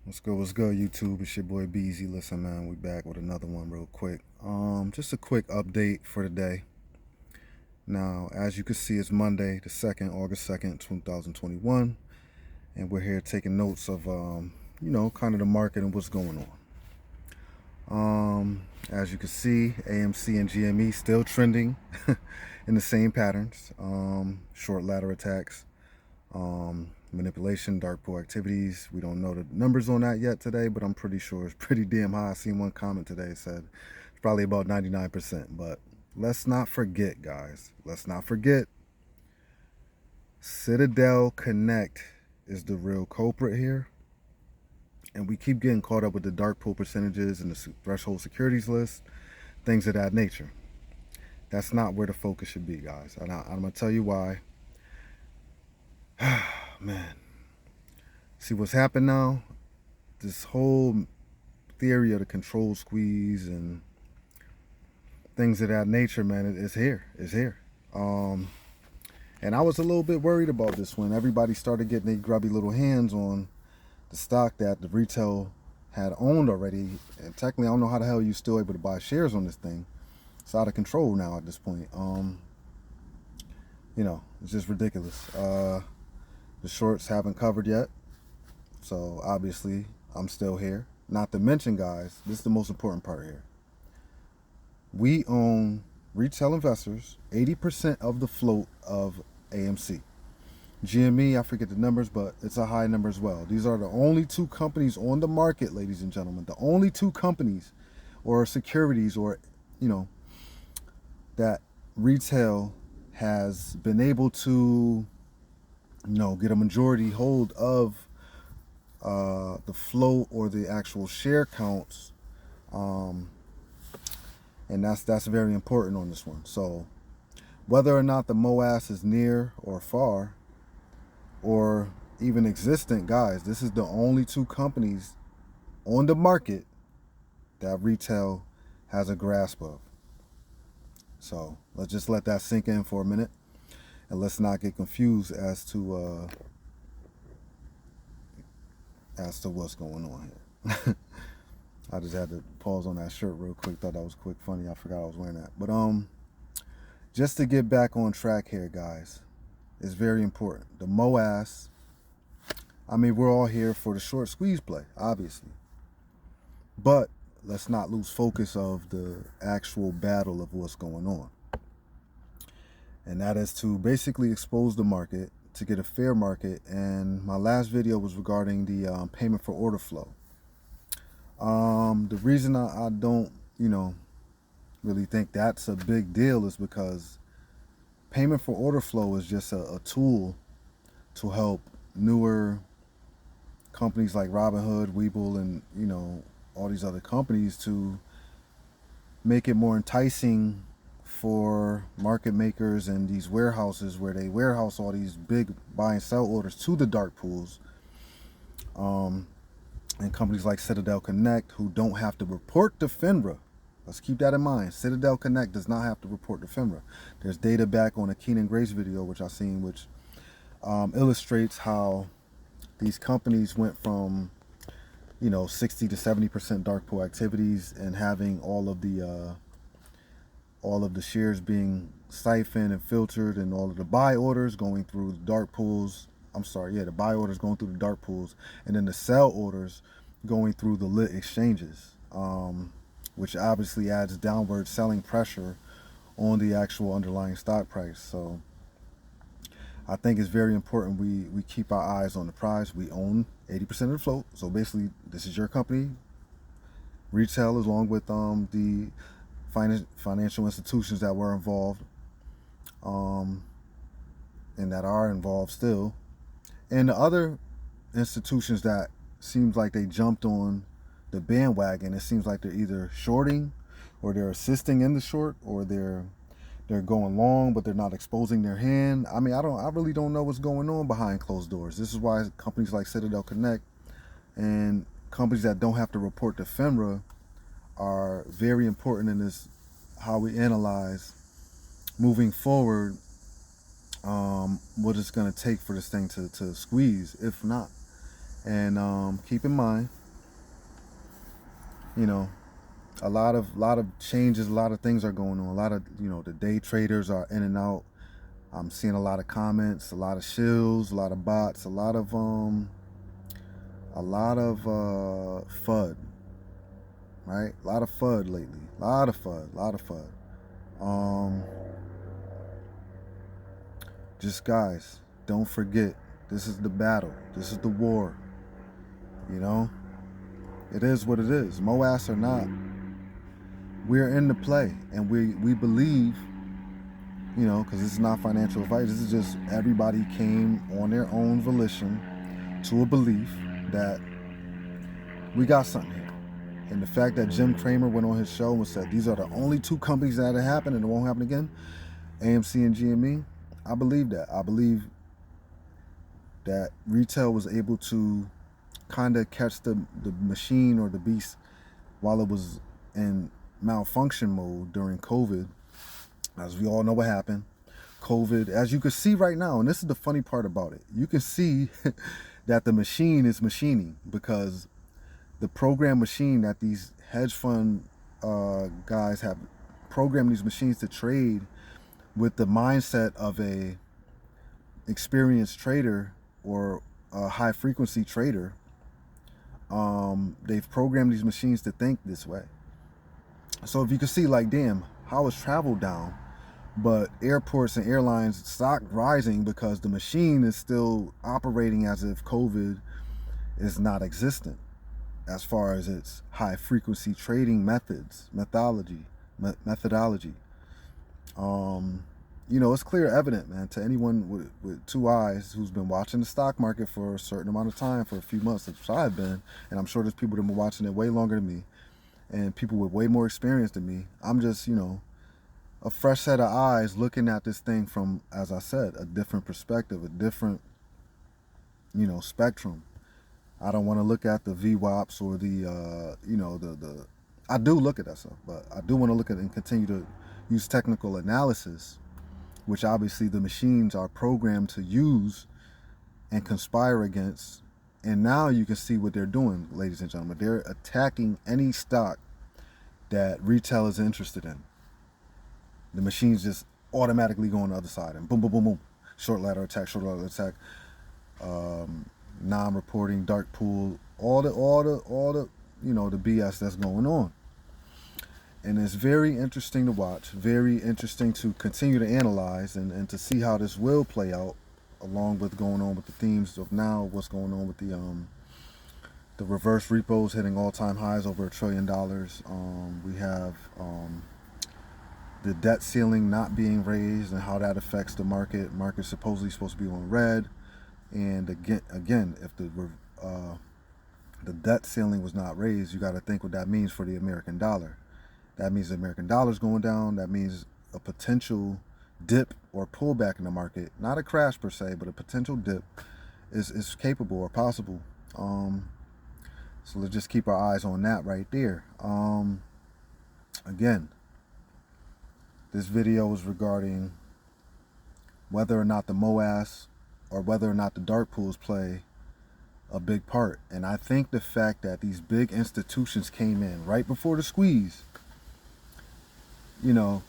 What's good, YouTube? It's your boy Beezy. Listen, man, we back with another one real quick. Just a quick update for today. Now, as you can see, it's Monday, the 2nd, August 2nd, 2021, and we're here taking notes of, kind of the market and what's going on. As you can see, AMC and GME still trending in the same patterns. Short ladder attacks. Manipulation, dark pool activities. We don't know the numbers on that yet today, but I'm pretty sure it's pretty damn high. I seen one comment today said it's probably about 99%. But let's not forget, guys. Let's not forget. Citadel Connect is the real culprit here. And we keep getting caught up with the dark pool percentages and the threshold securities list, things of that nature. That's not where the focus should be, guys. And I'm going to tell you why. Man, see what's happened now? This whole theory of the control squeeze and things of that nature, man, it's here. It's here. And I was a little bit worried about this when everybody started getting their grubby little hands on the stock that the retail had owned already. And technically, I don't know how the hell you're still able to buy shares on this thing. It's out of control now at this point. It's just ridiculous. The shorts haven't covered yet. So obviously, I'm still here. Not to mention, guys, this is the most important part here. We own, retail investors, 80% of the float of AMC. GME, I forget the numbers, but it's a high number as well. These are the only two companies on the market, ladies and gentlemen. The only two companies or securities or, that retail has been able to, get a majority hold of the float or the actual share counts, and that's very important on this one. So whether or not the MOASS is near or far or even existent, guys, this is the only two companies on the market that retail has a grasp of. So let's just let that sink in for a minute, and let's not get confused as to what's going on here. I just had to pause on that shirt real quick. Thought that was quick, funny. I forgot I was wearing that. But just to get back on track here, guys, it's very important. The MOASS. I mean, we're all here for the short squeeze play, obviously. But let's not lose focus of the actual battle of what's going on. And that is to basically expose the market to get a fair market. And my last video was regarding the payment for order flow. The reason I don't, really think that's a big deal is because payment for order flow is just a tool to help newer companies like Robinhood, Webull, and, all these other companies to make it more enticing for market makers and these warehouses where they warehouse all these big buy and sell orders to the dark pools. And companies like Citadel Connect, who don't have to report to FINRA. Let's keep that in mind. Citadel Connect does not have to report to FINRA. There's data back on a Keenan Grace video, which I've seen, which illustrates how these companies went from, 60 to 70% dark pool activities and having all of the shares being siphoned and filtered, and all of the buy orders going through the dark pools. The buy orders going through the dark pools, and then the sell orders going through the lit exchanges, which obviously adds downward selling pressure on the actual underlying stock price. So I think it's very important we keep our eyes on the prize. We own 80% of the float. So basically, this is your company, retail, along with the financial institutions that were involved, and that are involved still. And the other institutions that seems like they jumped on the bandwagon, it seems like they're either shorting or they're assisting in the short, or they're going long, but they're not exposing their hand. I mean, I really don't know what's going on behind closed doors. This is why companies like Citadel Connect and companies that don't have to report to FINRA are very important in this, how we analyze moving forward, what it's going to take for this thing to squeeze. If not, And keep in mind, you know, a lot of changes, a lot of things are going on. A lot of, the day traders are in and out. I'm seeing a lot of comments, a lot of shills, a lot of bots, a lot of FUD, right? A lot of FUD lately. A lot of FUD. Just guys, don't forget, this is the battle. This is the war. It is what it is. MOASS or not, we're in the play, and we believe, because this is not financial advice. This is just everybody came on their own volition to a belief that we got something here. And the fact that Jim Cramer went on his show and said these are the only two companies that had happened and it won't happen again, AMC and GME, I believe that. I believe that retail was able to kind of catch the machine or the beast while it was in malfunction mode during COVID. As we all know what happened. COVID, as you can see right now, and this is the funny part about it, you can see that the machine is machining, because the program machine that these hedge fund guys have programmed these machines to trade with the mindset of a experienced trader or a high frequency trader. They've programmed these machines to think this way. So if you can see, like, damn, how is travel down, but airports and airlines stock rising because the machine is still operating as if COVID is not existent as far as its high frequency trading methodology. It's clear evident, man, to anyone with two eyes who's been watching the stock market for a certain amount of time, for a few months, which I've been, and I'm sure there's people that have been watching it way longer than me, and people with way more experience than me. I'm just, a fresh set of eyes looking at this thing from, as I said, a different perspective, a different, spectrum. I don't want to look at the VWAPs or the I do look at that stuff, but I do want to look at it and continue to use technical analysis, which obviously the machines are programmed to use and conspire against. And now you can see what they're doing, ladies and gentlemen. They're attacking any stock that retail is interested in. The machine's just automatically going the other side, and boom, boom, boom, boom. Short ladder attack, non-reporting, dark pool, all the the BS that's going on. And it's very interesting to watch, very interesting to continue to analyze and to see how this will play out, along with going on with the themes of now what's going on with the reverse repos hitting all-time highs over $1 trillion. We have the debt ceiling not being raised and how that affects the market. Market's supposedly supposed to be on red, and again, if the debt ceiling was not raised, you got to think what that means for the American dollar. That means the American dollar's going down. That means a potential dip or pullback in the market, not a crash per se, but a potential dip is capable or possible. So let's just keep our eyes on that right there. Again, this video is regarding whether or not the MOASS or whether or not the dark pools play a big part. And I think the fact that these big institutions came in right before the squeeze,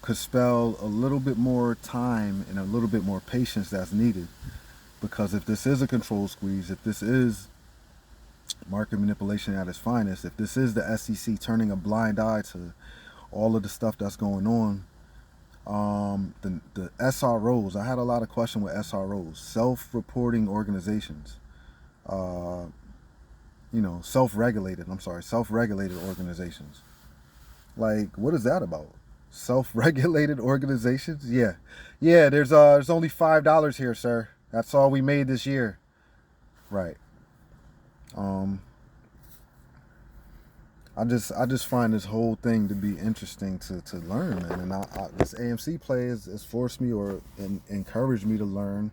could spell a little bit more time and a little bit more patience that's needed. Because if this is a control squeeze, if this is market manipulation at its finest, if this is the SEC turning a blind eye to all of the stuff that's going on, the SROs, I had a lot of question with SROs, self-reporting organizations, self-regulated organizations. Like, what is that about? Self-regulated organizations? Yeah, there's only $5 here, sir. That's all we made this year. Right. I just find this whole thing to be interesting to learn, man. And this AMC play has forced me or encouraged me to learn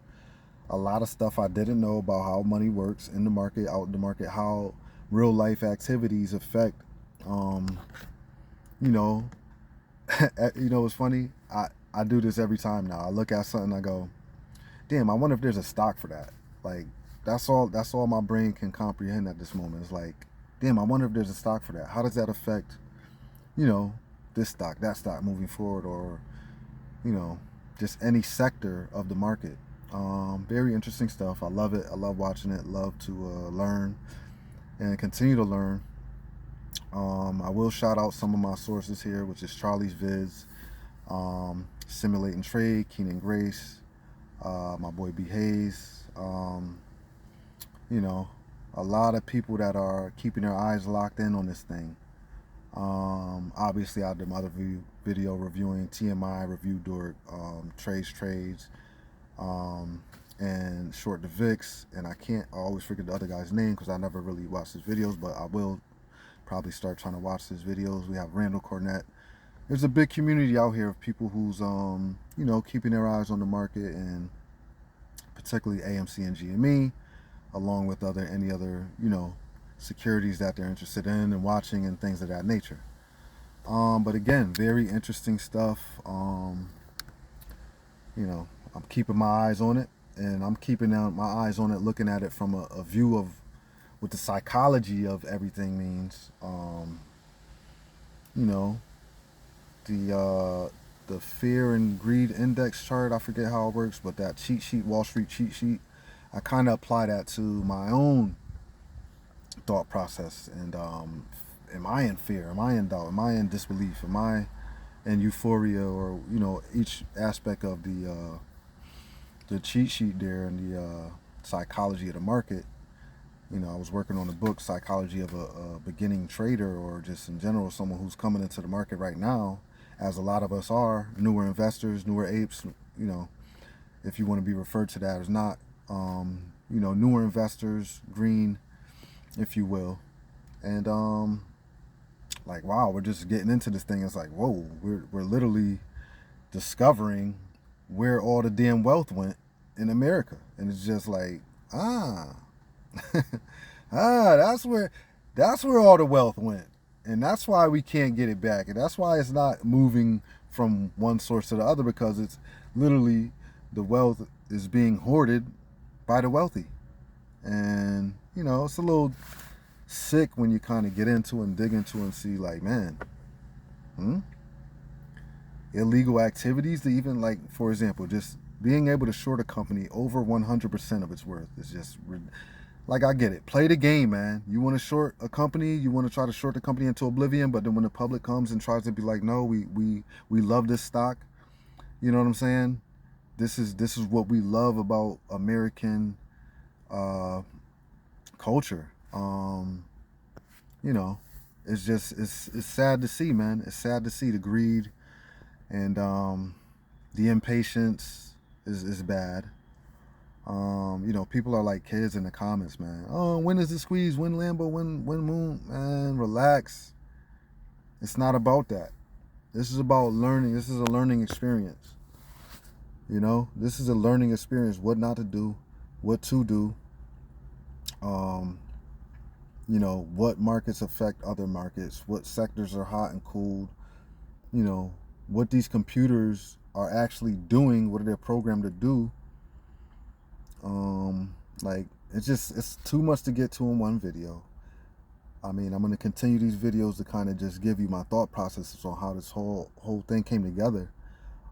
a lot of stuff I didn't know about how money works in the market, out in the market, how real life activities affect, it's funny. I do this every time now. I look at something, I go, damn, I wonder if there's a stock for that. Like, That's all my brain can comprehend at this moment. It's like, damn, I wonder if there's a stock for that. How does that affect, you know, this stock, that stock moving forward, or, you know, just any sector of the market. Very interesting stuff. I love it. I love watching it. Love to learn and continue to learn. I will shout out some of my sources here, which is Charlie's Vids, Simulating Trade, Keenan Grace, my boy B Hayes. You know, a lot of people that are keeping their eyes locked in on this thing. Obviously, I did my other video reviewing TMI, Review Dork, Trades, and Short the VIX. And I always forget the other guy's name because I never really watched his videos, but I will probably start trying to watch his videos. We have Randall Cornett. There's a big community out here of people who's, you know, keeping their eyes on the market, and particularly AMC and GME, along with any other, you know, securities that they're interested in and watching and things of that nature. But again, very interesting stuff. You know, I'm keeping my eyes on it, and I'm keeping my eyes on it, looking at it from a view of what the psychology of everything means. You know, the fear and greed index chart, I forget how it works, but that cheat sheet, Wall Street cheat sheet, I kind of apply that to my own thought process. And am I in fear? Am I in doubt? Am I in disbelief? Am I in euphoria? Or, you know, each aspect of the cheat sheet there, and the psychology of the market. You know, I was working on a book, Psychology of a Beginning Trader, or just in general someone who's coming into the market right now, as a lot of us are, newer investors, newer apes, you know, if you want to be referred to that as not, you know, newer investors, green, if you will. And like, wow, we're just getting into this thing. It's like, whoa, we're literally discovering where all the damn wealth went in America. And it's just like, that's where all the wealth went. And that's why we can't get it back. And that's why it's not moving from one source to the other, because it's literally, the wealth is being hoarded by the wealthy. And, you know, it's a little sick when you kind of get into and dig into and see, like, man, illegal activities, to even, like, for example, just being able to short a company over 100% of its worth is just, like, I get it. Play the game, man. You want to short a company, you want to try to short the company into oblivion, but then when the public comes and tries to be like, no, we love this stock, you know what I'm saying? This is what we love about American culture. You know, it's just, it's sad to see, man. It's sad to see the greed, and the impatience is bad. You know, people are like kids in the comments, man. Oh, when is the squeeze? When Lambo? When Moon? Man, relax. It's not about that. This is about learning. This is a learning experience. You know, this is a learning experience. What not to do, what to do. You know, what markets affect other markets, what sectors are hot and cooled, you know, what these computers are actually doing, what are they programmed to do. Like, it's too much to get to in one video. I mean, I'm going to continue these videos to kind of just give you my thought processes on how this whole thing came together.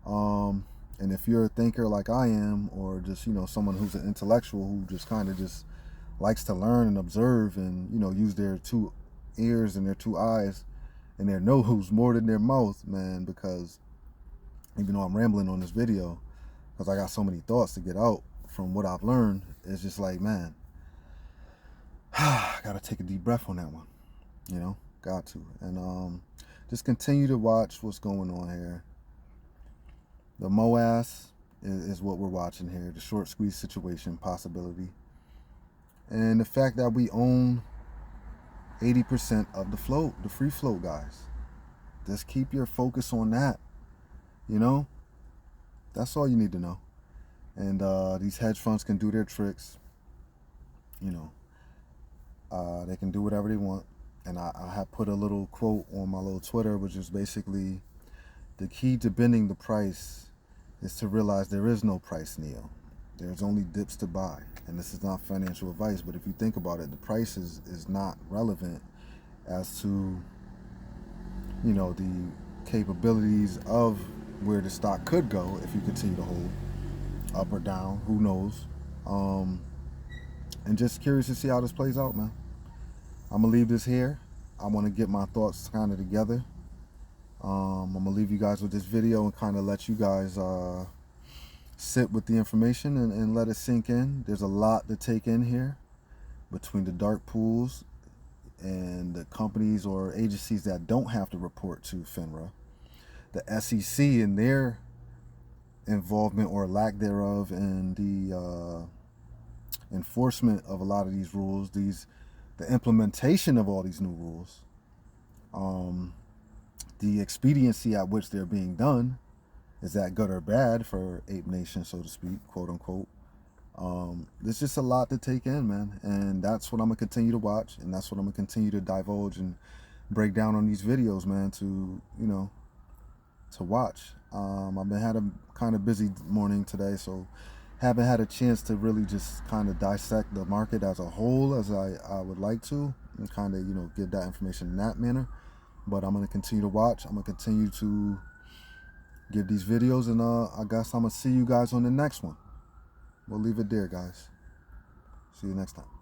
And if you're a thinker like I am, or just, you know, someone who's an intellectual who just kind of just likes to learn and observe and, you know, use their 2 ears and their 2 eyes and their nose more than their mouth, man, because even though I'm rambling on this video, because I got so many thoughts to get out from what I've learned, it's just like, man, I gotta take a deep breath on that one, you know, got to. And just continue to watch what's going on here. The MOASS is what we're watching here, the short squeeze situation possibility. And the fact that we own 80% of the float, the free float, guys. Just keep your focus on that, you know? That's all you need to know. And these hedge funds can do their tricks, you know. They can do whatever they want. And I have put a little quote on my little Twitter, which is basically, the key to bending the price is to realize there is no price, Neo. There's only dips to buy, and this is not financial advice, but if you think about it, the price is not relevant as to, you know, the capabilities of where the stock could go if you continue to hold, up or down, who knows. And just curious to see how this plays out, man. I'm gonna leave this here. I want to get my thoughts kind of together. I'm gonna leave you guys with this video and kind of let you guys sit with the information and let it sink in. There's a lot to take in here between the dark pools and the companies or agencies that don't have to report to FINRA, the SEC and their involvement or lack thereof in the enforcement of a lot of these rules, the implementation of all these new rules, the expediency at which they're being done. Is that good or bad for Ape Nation, so to speak, quote unquote? There's just a lot to take in, man. And that's what I'm going to continue to watch. And that's what I'm going to continue to divulge and break down on these videos, man, to, you know, to watch. I've had a kind of busy morning today, so haven't had a chance to really just kind of dissect the market as a whole as I would like to, and kind of, you know, give that information in that manner. But I'm going to continue to watch. I'm going to continue to give these videos, and I guess I'm gonna see you guys on the next one. We'll leave it there, guys. See you next time.